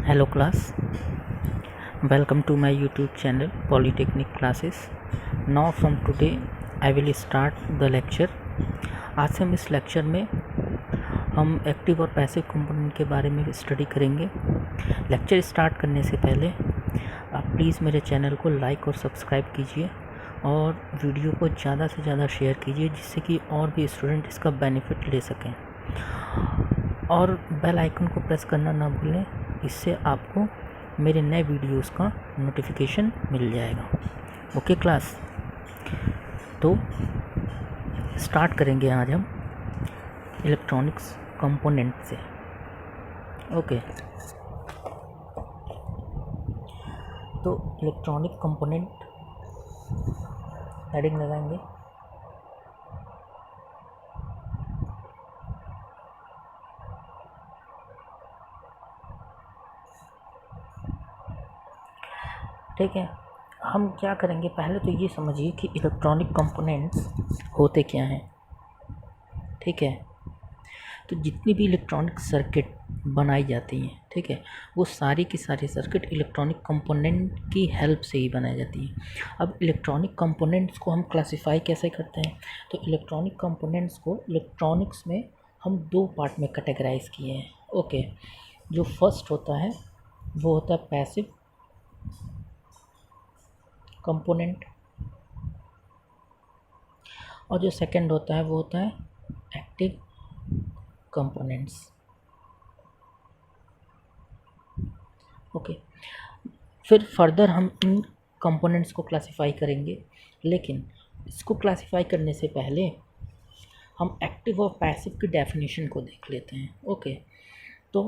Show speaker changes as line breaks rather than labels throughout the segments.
Hello class, welcome to my YouTube channel Polytechnic Classes. Now from today I will start the lecture. आज से हम इस lecture में हम एक्टिव और पैसिव कंपोनेंट के बारे में स्टडी करेंगे। लेक्चर स्टार्ट करने से पहले आप प्लीज़ मेरे चैनल को लाइक और सब्सक्राइब कीजिए और वीडियो को ज़्यादा से ज़्यादा शेयर कीजिए जिससे कि और भी स्टूडेंट इसका बेनिफिट ले सकें, और बेल आइकन को प्रेस करना ना भूलें, इससे आपको मेरे नए वीडियोस का नोटिफिकेशन मिल जाएगा। ओके क्लास, तो स्टार्ट करेंगे आज हम इलेक्ट्रॉनिक्स कंपोनेंट से। ओके, तो इलेक्ट्रॉनिक कंपोनेंट हेडिंग लगाएंगे। ठीक है, हम क्या करेंगे, पहले तो ये समझिए कि इलेक्ट्रॉनिक कंपोनेंट्स होते क्या हैं। ठीक है, तो जितनी भी इलेक्ट्रॉनिक सर्किट बनाई जाती हैं, ठीक है, वो सारी की सारी सर्किट इलेक्ट्रॉनिक कंपोनेंट की हेल्प से ही बनाई जाती है। अब इलेक्ट्रॉनिक कंपोनेंट्स को हम क्लासिफाई कैसे करते हैं, तो इलेक्ट्रॉनिक कंपोनेंट्स को इलेक्ट्रॉनिक्स में हम दो पार्ट में कैटेगराइज किए हैं। ओके, जो फर्स्ट होता है वो होता है पैसिव कंपोनेंट, और जो सेकंड होता है वो होता है एक्टिव कंपोनेंट्स। ओके, फिर फर्दर हम इन कंपोनेंट्स को क्लासिफाई करेंगे, लेकिन इसको क्लासिफाई करने से पहले हम एक्टिव और पैसिव की डेफिनेशन को देख लेते हैं। ओके, तो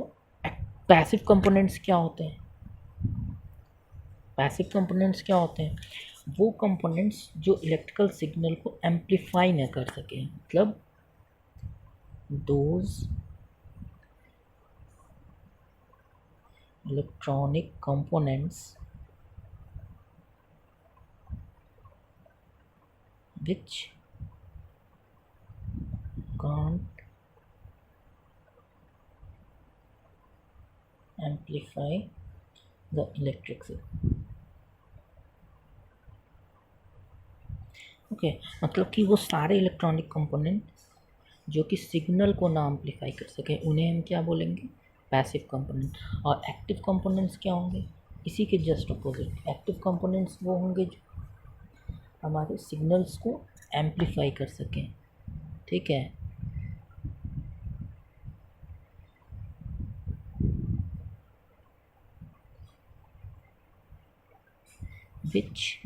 पैसिव कंपोनेंट्स क्या होते हैं? पैसिव कंपोनेंट्स क्या होते हैं? वो कंपोनेंट्स जो इलेक्ट्रिकल सिग्नल को एम्पलीफाई न कर सकें, मतलब those electronic components which can't amplify the electric signal। Okay, मतलब कि वो सारे इलेक्ट्रॉनिक कंपोनेंट जो कि सिग्नल को ना एम्पलीफाई कर सके उन्हें हम क्या बोलेंगे? Passive component. और एक्टिव कंपोनेंट्स क्या होंगे? इसी के जस्ट अपोजिट। एक्टिव कंपोनेंट्स वो होंगे जो हमारे सिग्नल्स को एम्पलीफाई कर सकें। ठीक है, which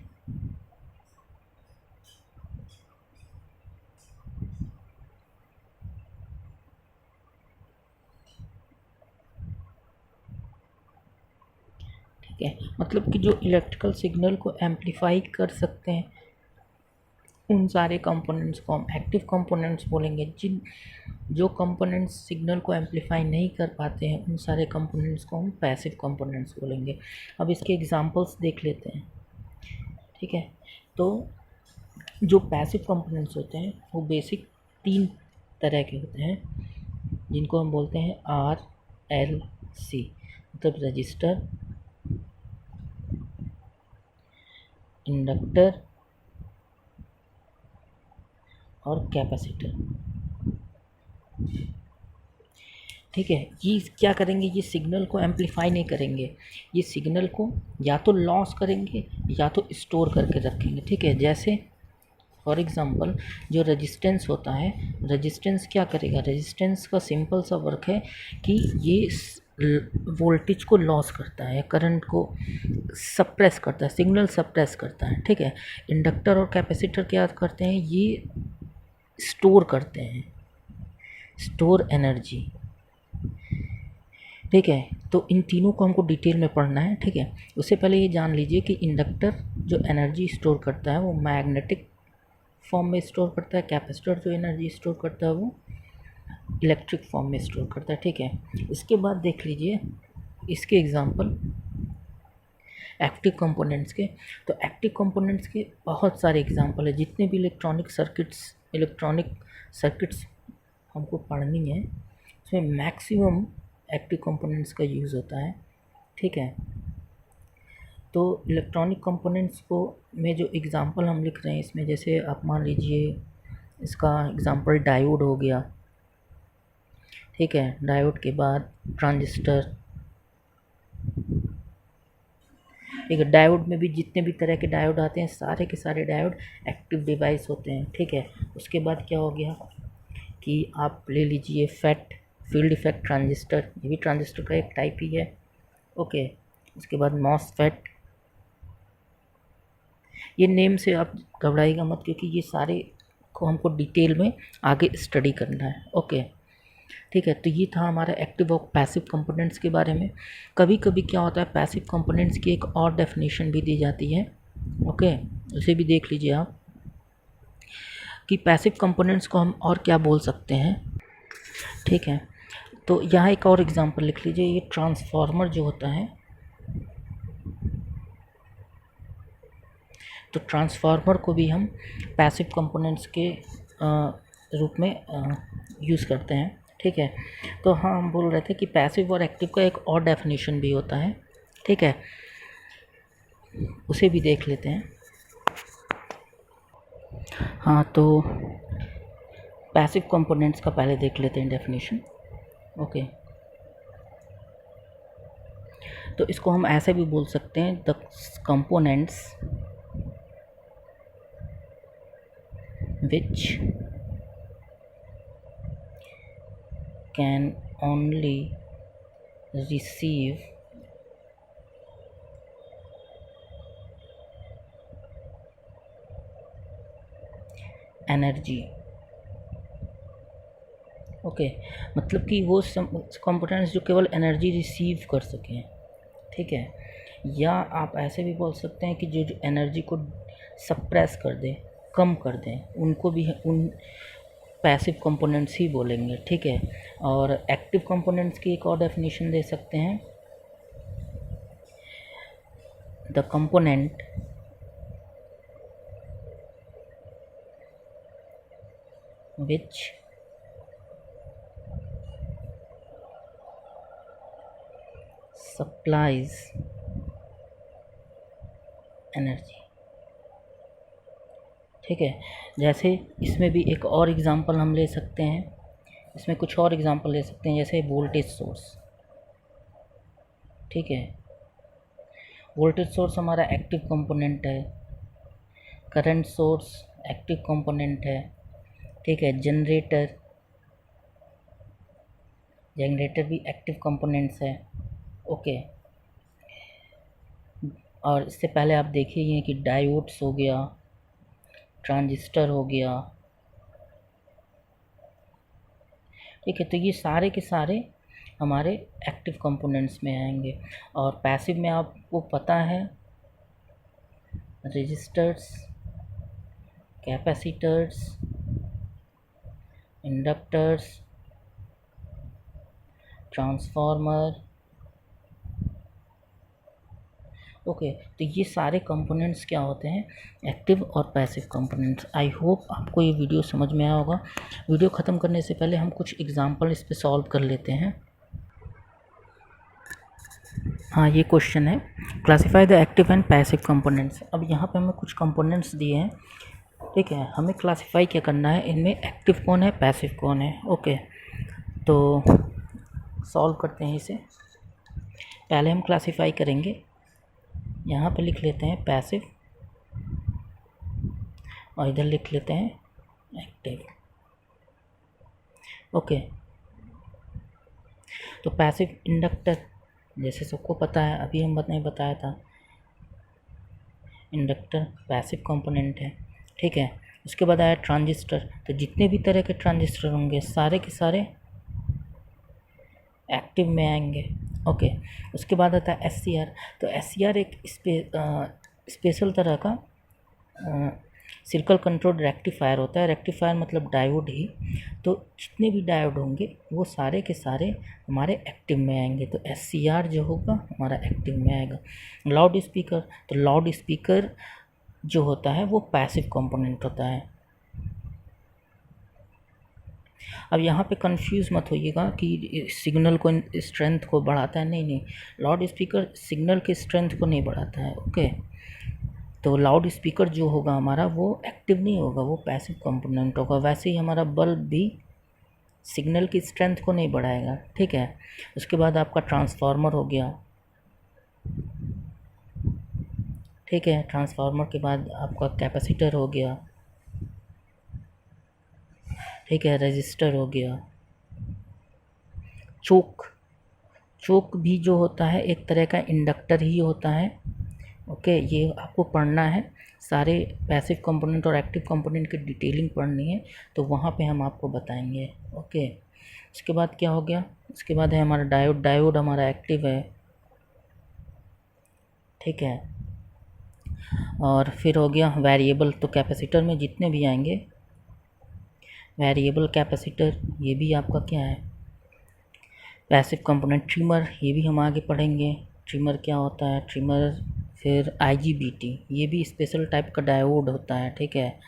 ठीक है, मतलब कि जो इलेक्ट्रिकल सिग्नल को एम्पलीफाई कर सकते हैं उन सारे कंपोनेंट्स को हम एक्टिव कंपोनेंट्स बोलेंगे। जो कंपोनेंट्स सिग्नल को एम्पलीफाई नहीं कर पाते हैं उन सारे कंपोनेंट्स को हम पैसिव कंपोनेंट्स बोलेंगे। अब इसके एग्जांपल्स देख लेते हैं। ठीक है, तो जो पैसिव कंपोनेंट्स होते हैं वो बेसिक तीन तरह के होते हैं, जिनको हम बोलते हैं RLC, मतलब रजिस्टर, इंडक्टर और कैपेसिटर। ठीक है, ये क्या करेंगे? ये सिग्नल को एम्पलीफाई नहीं करेंगे, ये सिग्नल को या तो लॉस करेंगे या तो स्टोर करके रखेंगे। ठीक है, जैसे फॉर एग्जांपल जो रेजिस्टेंस होता है, रेजिस्टेंस क्या करेगा? रेजिस्टेंस का सिंपल सा वर्क है कि ये वोल्टेज को लॉस करता है, करंट को सप्रेस करता है, सिग्नल सप्रेस करता है। ठीक है, इंडक्टर और कैपेसिटर क्या करते हैं? ये स्टोर करते हैं, स्टोर एनर्जी। ठीक है, तो इन तीनों को हमको डिटेल में पढ़ना है। ठीक है, उससे पहले ये जान लीजिए कि इंडक्टर जो एनर्जी स्टोर करता है वो मैग्नेटिक फॉर्म में स्टोर करता है, कैपेसिटर जो एनर्जी स्टोर करता है वो इलेक्ट्रिक फॉर्म में स्टोर करता है। ठीक है, इसके बाद देख लीजिए इसके एग्जांपल एक्टिव कंपोनेंट्स के। तो एक्टिव कंपोनेंट्स के बहुत सारे एग्जांपल है। जितने भी इलेक्ट्रॉनिक सर्किट्स हमको पढ़नी है उसमें मैक्सिमम एक्टिव कंपोनेंट्स का यूज़ होता है। ठीक है। तो इलेक्ट्रॉनिक कंपोनेंट्स को में जो एग्ज़ाम्पल हम लिख रहे हैं इसमें, जैसे आप मान लीजिए इसका एग्ज़ाम्पल डायोड हो गया, ठीक है। डायोड के बाद ट्रांजिस्टर, ठीक है। डायोड में भी जितने भी तरह के डायोड आते हैं सारे के सारे डायोड एक्टिव डिवाइस होते हैं, ठीक है। उसके बाद क्या हो गया कि आप ले लीजिए फैट फील्ड इफेक्ट ट्रांजिस्टर, ये भी ट्रांजिस्टर का एक टाइप ही है, ओके। उसके बाद मॉसफेट, ये नेम से आप घबराइएगा मत क्योंकि ये सारे को हमको डिटेल में आगे स्टडी करना है, ओके, ठीक है। तो ये था हमारा एक्टिव और पैसिव कंपोनेंट्स के बारे में। कभी कभी क्या होता है, पैसिव कंपोनेंट्स की एक और डेफिनेशन भी दी जाती है, ओके, उसे भी देख लीजिए आप कि पैसिव कंपोनेंट्स को हम और क्या बोल सकते हैं, ठीक है। तो यहाँ एक और एग्जांपल लिख लीजिए, ये ट्रांसफार्मर जो होता है, तो ट्रांसफार्मर को भी हम पैसिव कंपोनेंट्स के रूप में यूज़ करते हैं, ठीक है। तो हाँ, हम बोल रहे थे कि पैसिव और एक्टिव का एक और डेफिनेशन भी होता है, ठीक है, उसे भी देख लेते हैं। हाँ, तो पैसिव कंपोनेंट्स का पहले देख लेते हैं डेफिनेशन, ओके। तो इसको हम ऐसे भी बोल सकते हैं, the components which can only receive energy, okay. मतलब कि वो कंपोनेंट्स जो केवल एनर्जी रिसीव कर सकें, ठीक है। या आप ऐसे भी बोल सकते हैं कि जो एनर्जी को सप्रेस कर दें, कम कर दें, उनको भी उन पैसिव कंपोनेंट्स ही बोलेंगे, ठीक है। और एक्टिव कंपोनेंट्स की एक और डेफिनेशन दे सकते हैं, the component which supplies energy, ठीक है। जैसे इसमें भी एक और एग्जांपल हम ले सकते हैं, इसमें कुछ और एग्जांपल ले सकते हैं, जैसे वोल्टेज सोर्स, ठीक है। वोल्टेज सोर्स हमारा एक्टिव कंपोनेंट है, करंट सोर्स एक्टिव कंपोनेंट है, ठीक है। जनरेटर भी एक्टिव कंपोनेंट्स है, ओके। और इससे पहले आप देखिए कि डायोड्स हो गया, ट्रांजिस्टर हो गया, ठीक है। तो ये सारे के सारे हमारे एक्टिव कंपोनेंट्स में आएंगे। और पैसिव में आपको पता है, resistors, capacitors, inductors, transformer, okay. तो ये सारे कंपोनेंट्स क्या होते हैं, एक्टिव और पैसिव कंपोनेंट्स। आई होप आपको ये वीडियो समझ में आया होगा। वीडियो ख़त्म करने से पहले हम कुछ एग्जांपल इस पे सॉल्व कर लेते हैं। हाँ, ये क्वेश्चन है, classify the active and passive components. अब यहाँ पे हमें कुछ कंपोनेंट्स दिए हैं, ठीक है। हमें क्लासिफाई क्या करना है, इनमें एक्टिव कौन है, पैसिव कौन है, ओके। तो सॉल्व करते हैं इसे। पहले हम क्लासिफाई करेंगे, यहाँ पे लिख लेते हैं पैसिव और इधर लिख लेते हैं एक्टिव, ओके। तो पैसिव इंडक्टर, जैसे सबको पता है, अभी हम बताया था, इंडक्टर पैसिव कंपोनेंट है, ठीक है। उसके बाद आया ट्रांजिस्टर, तो जितने भी तरह के ट्रांजिस्टर होंगे सारे के सारे एक्टिव में आएंगे, ओके। उसके बाद आता है SCR, तो SCR एक स्पेशल तरह का सर्कल कंट्रोल्ड रेक्टिफायर होता है। रेक्टिफायर मतलब डायोड ही। तो जितने भी डायोड होंगे वो सारे के सारे हमारे एक्टिव में आएंगे, तो SCR जो होगा हमारा एक्टिव में आएगा। लाउड स्पीकर, तो लाउड स्पीकर जो होता है वो पैसिव कंपोनेंट होता है। अब यहाँ पे कंफ्यूज मत होइएगा कि सिग्नल को स्ट्रेंथ को बढ़ाता है, नहीं नहीं, लाउड स्पीकर सिग्नल के स्ट्रेंथ को नहीं बढ़ाता है। ओके, तो लाउड स्पीकर जो होगा हमारा वो एक्टिव नहीं होगा, वो पैसिव कंपोनेंट होगा। वैसे ही हमारा बल्ब भी सिग्नल की स्ट्रेंथ को नहीं बढ़ाएगा, ठीक है। उसके बाद आपका ट्रांसफार्मर हो गया, ठीक है। ट्रांसफार्मर के बाद आपका कैपेसिटर हो गया, ठीक है। रजिस्टर हो गया। चोक भी जो होता है एक तरह का इंडक्टर ही होता है। ओके, ये आपको पढ़ना है, सारे पैसिव कंपोनेंट और एक्टिव कंपोनेंट की डिटेलिंग पढ़नी है, तो वहाँ पे हम आपको बताएंगे। ओके, उसके बाद क्या हो गया, उसके बाद है हमारा डायोड हमारा एक्टिव है, ठीक है। और फिर हो गया वेरिएबल, तो कैपेसिटर में जितने भी आएंगे वेरिएबल कैपेसिटर, ये भी आपका क्या है, पैसिव कंपोनेंट। ट्रिमर, ये भी हम आगे पढ़ेंगे, ट्रिमर क्या होता है, ट्रिमर। फिर IGBT, ये भी स्पेशल टाइप का डायोड होता है, ठीक है,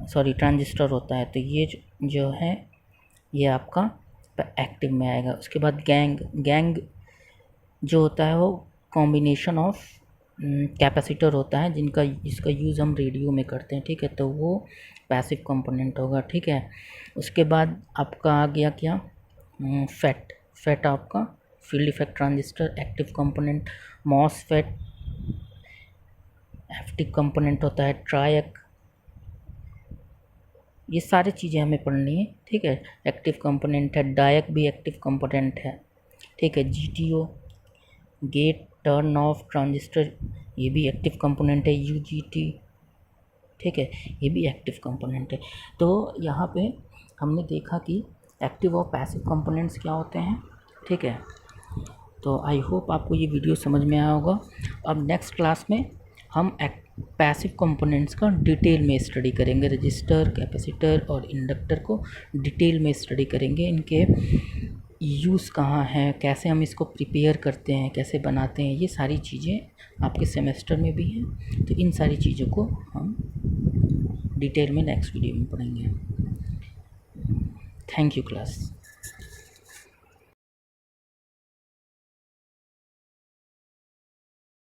सॉरी ट्रांजिस्टर होता है। तो ये जो है ये आपका एक्टिव में आएगा। उसके बाद गैंग जो होता है वो कॉम्बिनेशन ऑफ कैपेसिटर होता है, जिसका यूज़ हम रेडियो में करते हैं, ठीक है, तो वो पैसिव कंपोनेंट होगा, ठीक है। उसके बाद आपका आ गया क्या, फेट आपका field effect transistor, active component. MOSFET active component होता है। ट्रायक, ये सारी चीज़ें हमें पढ़नी है, ठीक है, एक्टिव कंपोनेंट है। डायक भी एक्टिव कंपोनेंट है, ठीक है। GTO gate turn off transistor, ये भी एक्टिव कंपोनेंट है। UGT, ठीक है, ये भी एक्टिव कंपोनेंट है। तो यहाँ पे हमने देखा कि एक्टिव और पैसिव कंपोनेंट्स क्या होते हैं, ठीक है। तो आई होप आपको ये वीडियो समझ में आया होगा। अब नेक्स्ट क्लास में हम पैसिव कंपोनेंट्स का डिटेल में स्टडी करेंगे, रजिस्टर, कैपेसिटर और इंडक्टर को डिटेल में स्टडी करेंगे, इनके यूज़ कहाँ है, कैसे हम इसको प्रिपेयर करते हैं, कैसे बनाते हैं, ये सारी चीज़ें आपके सेमेस्टर में भी हैं। तो इन सारी चीज़ों को हम डिटेल में नेक्स्ट वीडियो में पढ़ेंगे। Thank you class.